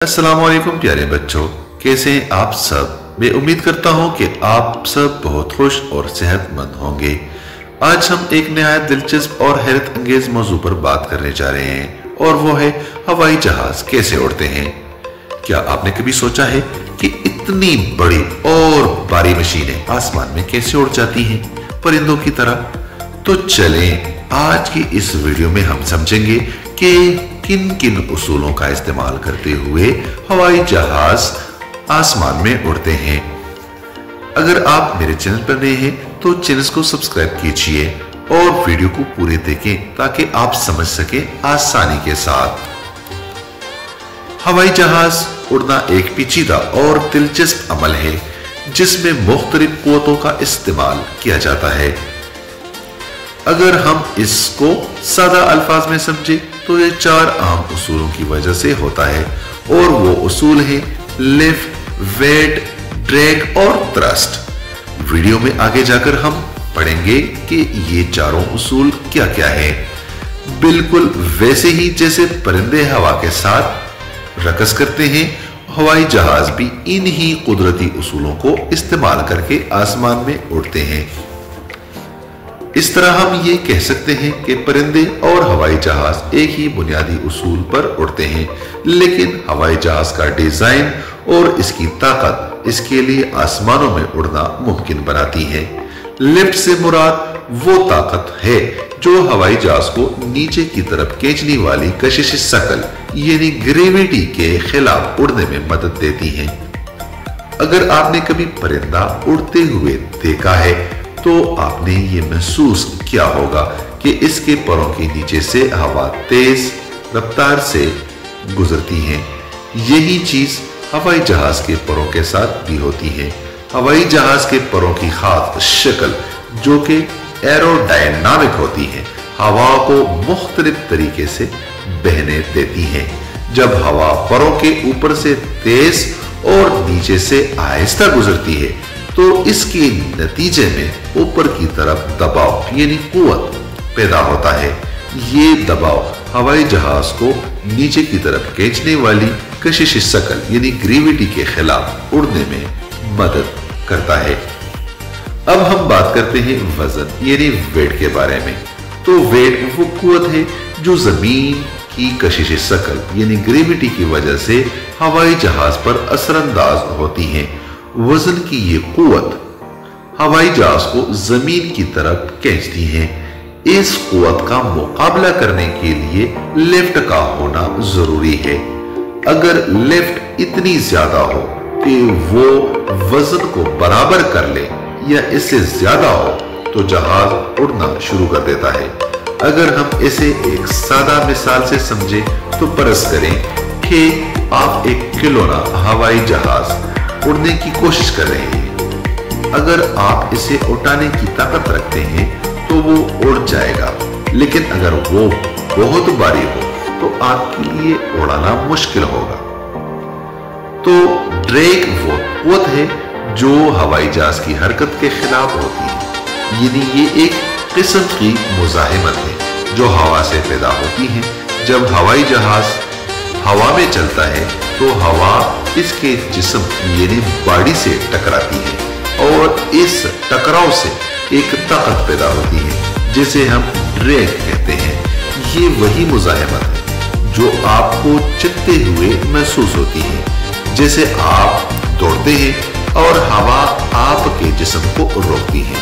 अस्सलाम वालेकुम प्यारे बच्चों, कैसे हैं आप सब। मैं उम्मीद करता हूं कि आप सब बहुत खुश और सेहतमंद होंगे। आज हम एक नहायत दिलचस्प और हैरत अंगेज मौजू पर बात करने जा रहे हैं और वो है हवाई जहाज कैसे उड़ते हैं। क्या आपने कभी सोचा है कि इतनी बड़ी और भारी मशीनें आसमान में कैसे उड़ जाती हैं परिंदों की तरह। तो चलें आज की इस वीडियो में हम समझेंगे कि किन किन उसूलों का इस्तेमाल करते हुए हवाई जहाज आसमान में उड़ते हैं। अगर आप मेरे चैनल पर नए हैं तो चैनल को सब्सक्राइब कीजिए और वीडियो को पूरे देखें ताकि आप समझ सकें आसानी के साथ। हवाई जहाज उड़ना एक पेचीदा और दिलचस्प अमल है जिसमें मुख्तलिफ कुव्वतों का इस्तेमाल किया जाता है। अगर हम इसको सादा अल्फाज में समझे तो ये चार अहम उसूलों की वजह से होता है और वो उसूल है लिफ्ट, वेट, ड्रैग और थ्रस्ट। वीडियो में आगे जाकर हम पढ़ेंगे कि ये चारों उसूल क्या क्या है। बिल्कुल वैसे ही जैसे परिंदे हवा के साथ रकस करते हैं, हवाई जहाज भी इन्हीं कुदरती उसूलों को इस्तेमाल करके आसमान में उड़ते हैं। इस तरह हम ये कह सकते हैं कि परिंदे और हवाई जहाज एक ही बुनियादी उसूल पर उड़ते हैं, लेकिन हवाई जहाज का डिजाइन और इसकी ताकत इसके लिए आसमानों में उड़ना मुमकिन बनाती है। लिफ्ट से मुराद वो ताकत है जो हवाई जहाज को नीचे की तरफ खींचने वाली कशिश शकल यानी ग्रेविटी के खिलाफ उड़ने में मदद देती है। अगर आपने कभी परिंदा उड़ते हुए देखा है तो आपने ये महसूस किया होगा कि इसके परों के नीचे से हवा तेज रफ्तार से गुजरती है। यही चीज हवाई जहाज के परों के साथ भी होती है। हवाई जहाज के परों की खास शक्ल जो कि एरोडायनामिक होती है, हवा को मुख्तलिफ तरीके से बहने देती है। जब हवा परों के ऊपर से तेज और नीचे से आहिस्ता गुजरती है तो इसके नतीजे में ऊपर की तरफ दबाव यानी कुव्वत पैदा होता है। ये दबाव हवाई जहाज को नीचे की तरफ खींचने वाली कशिश शकल यानी ग्रेविटी के खिलाफ उड़ने में मदद करता है। अब हम बात करते हैं वजन यानी वेट के बारे में। तो वेट वो कुव्वत है जो जमीन की कशिश शकल यानी ग्रेविटी की वजह से हवाई जहाज पर असरअंदाज होती है। वजन की ये कुव्वत हवाई जहाज को जमीन की तरफ खींचती है। इस कुव्वत का मुकाबला करने के लिए लिफ्ट का होना जरूरी है। अगर लिफ्ट इतनी ज्यादा हो कि वो वजन को बराबर कर ले या इससे ज्यादा हो तो जहाज उड़ना शुरू कर देता है। अगर हम इसे एक सादा मिसाल से समझे तो फर्ज करें कि आप एक खिलौना हवाई जहाज उड़ने की कोशिश कर रहे हैं। अगर आप इसे उठाने की ताकत रखते हैं तो वो उड़ जाएगा, लेकिन अगर वो बहुत भारी हो तो आपके लिए उड़ाना मुश्किल होगा। तो ड्रैग वो कुव्वत है जो हवाई जहाज की हरकत के खिलाफ होती है, यानी ये एक किस्म की मुजाहिमत है जो हवा से पैदा होती है। जब हवाई जहाज हवा में चलता है तो हवा इसके जिस्म यानी बॉडी से टकराती है और इस टकराव से एक ताकत पैदा होती है जिसे हम ड्रैग कहते हैं। ये वही मुजाहिमत है जो आपको चलते हुए महसूस होती है, जैसे आप दौड़ते हैं और हवा आपके जिस्म को रोकती है।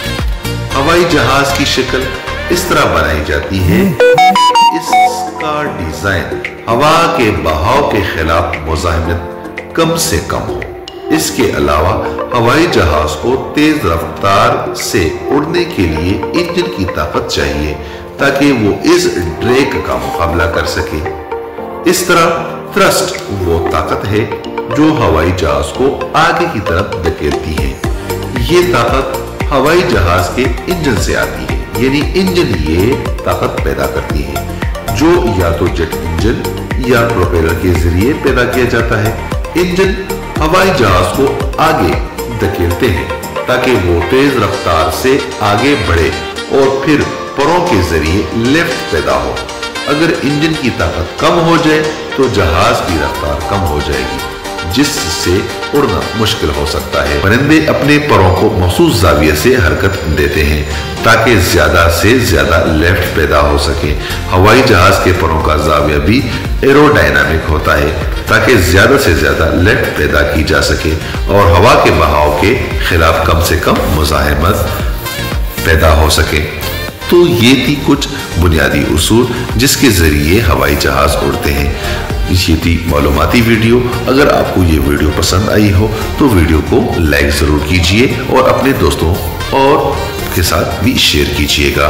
हवाई जहाज की शक्ल इस तरह बनाई जाती है इसका डिजाइन हवा के बहाव के खिलाफ मुजाहिमत कम से कम हो। इसके अलावा हवाई जहाज को तेज रफ्तार से उड़ने के लिए इंजन की ताकत चाहिए ताकि वो इस ड्रैग का मुकाबला कर सके। इस तरह थ्रस्ट वो ताकत है जो हवाई जहाज को आगे की तरफ धकेलती है। ये ताकत हवाई जहाज के इंजन से आती है, यानी इंजन ये ताकत पैदा करती है जो या तो जेट इंजन या प्रोपेलर के जरिए पैदा किया जाता है। इंजन हवाई जहाज को आगे धकेलते हैं ताकि वो तेज रफ्तार से आगे बढ़े और फिर परों के जरिए लिफ्ट पैदा हो। अगर इंजन की ताकत कम हो जाए तो जहाज की रफ्तार कम हो जाएगी, जिससे उड़ना मुश्किल हो सकता है। परिंदे अपने परों को मखसूस जाविये से हरकत देते हैं ताकि ज्यादा से ज्यादा लिफ्ट पैदा हो सके। हवाई जहाज के परों का जाविया भी एरोडायनामिक होता है ताकि ज्यादा से ज्यादा लिफ्ट पैदा की जा सके और हवा के बहाव के खिलाफ कम से कम मुज़ाहमत पैदा हो सके। तो ये थी कुछ बुनियादी उसूल जिसके जरिए हवाई जहाज उड़ते हैं। ये थी मालूमाती वीडियो। अगर आपको ये वीडियो पसंद आई हो तो वीडियो को लाइक जरूर कीजिए और अपने दोस्तों और के साथ भी शेयर कीजिएगा।